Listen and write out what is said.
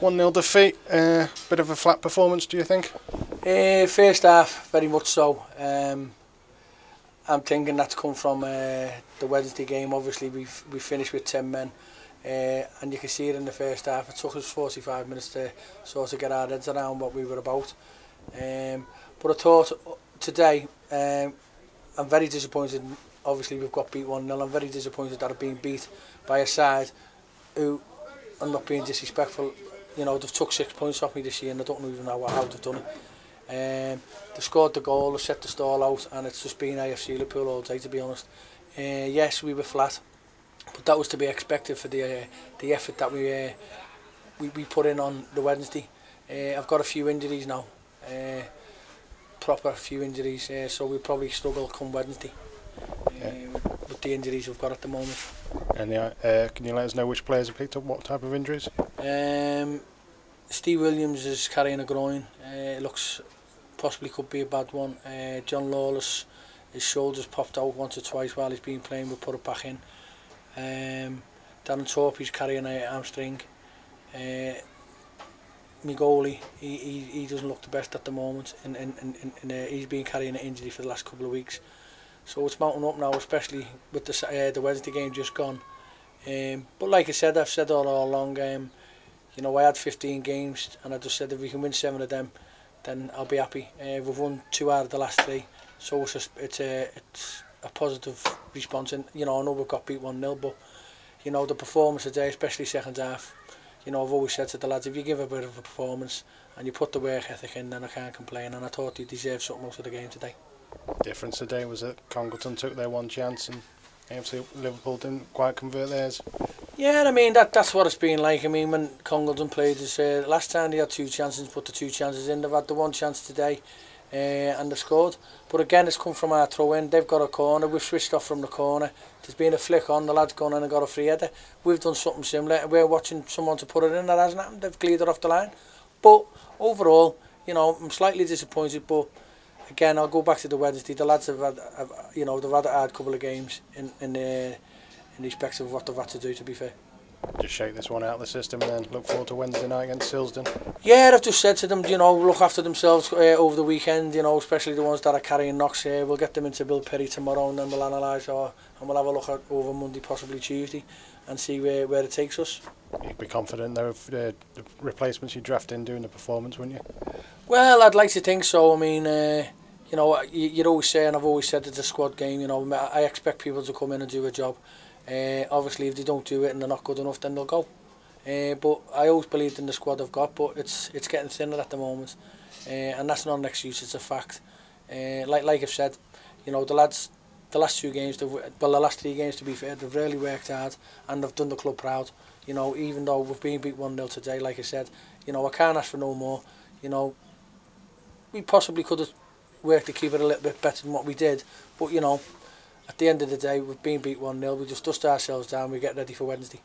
1-0 defeat, bit of a flat performance, do you think? First half, very much so. I'm thinking that's come from the Wednesday game. Obviously, we finished with 10 men, and you can see it in the first half. It took us 45 minutes to sort of get our heads around what we were about. But I thought today, I'm very disappointed. Obviously, we've got beat 1-0. I'm very disappointed that I've been beat by a side who, I'm not being disrespectful, you know, they've took 6 points off me this year, and I don't even know how they've done it. They scored the goal, they set the stall out, and it's just been AFC Liverpool all day, to be honest. Yes, we were flat, but that was to be expected for the effort that we put in on the Wednesday. I've got a few injuries now, proper few injuries, so we'll probably struggle come Wednesday with the injuries we've got at the moment. And can you let us know which players have picked up what type of injuries? Steve Williams is carrying a groin. It looks possibly could be a bad one. John Lawless, his shoulders popped out once or twice while he's been playing. We'll put it back in. Darren Torpy's carrying a hamstring. My goalie, he doesn't look the best at the moment, and he's been carrying an injury for the last couple of weeks. So it's mounting up now, especially with the Wednesday game just gone. But like I said, I've said all along, you know, I had 15 games, and I just said if we can win 7 of them, then I'll be happy. We've won 2 out of the last 3, so it's a positive response. And you know, I know we've got beat 1-0, but you know, the performance today, especially second half, you know, I've always said to the lads, if you give a bit of a performance and you put the work ethic in, then I can't complain. And I thought they deserved something out of the game today. Difference today was that Congleton took their one chance and AFC Liverpool didn't quite convert theirs. Yeah, I mean that's what it's been like. I mean, when Congleton played this last time, they had 2 chances, put the 2 chances in. They've had the 1 chance today, and they've scored. But again, it's come from our throw in. They've got a corner. We've switched off from the corner. There's been a flick on. The lad's gone in and got a free header. We've done something similar. We're watching someone to put it in. That hasn't happened. They've cleared it off the line. But overall, you know, I'm slightly disappointed. But again, I'll go back to the Wednesday. The lads have had, you know, they've had a hard couple of games in respect of what they've had to do, to be fair. Just shake this one out of the system and then look forward to Wednesday night against Silsden. Yeah, I've just said to them, you know, look after themselves over the weekend, you know, especially the ones that are carrying knocks here. We'll get them into Bill Perry tomorrow, and then we'll analyse, and we'll have a look at over Monday, possibly Tuesday, and see where it takes us. You'd be confident though of the replacements you draft in doing the performance, wouldn't you? Well, I'd like to think so. I mean, you know, you'd always say, and I've always said it's a squad game, you know, I expect people to come in and do a job. Obviously, if they don't do it and they're not good enough, then they'll go. But I always believed in the squad I've got, but it's getting thinner at the moment, and that's not an excuse, it's a fact. Like I've said, you know, the lads, the last 2 games, the last 3 games, to be fair, they've really worked hard and they've done the club proud. You know, even though we've been beat 1-0 today, like I said, you know, I can't ask for no more. You know, we possibly could have worked to keep it a little bit better than what we did, but you know, at the end of the day, we've been beat 1-0. We just dust ourselves down. We get ready for Wednesday.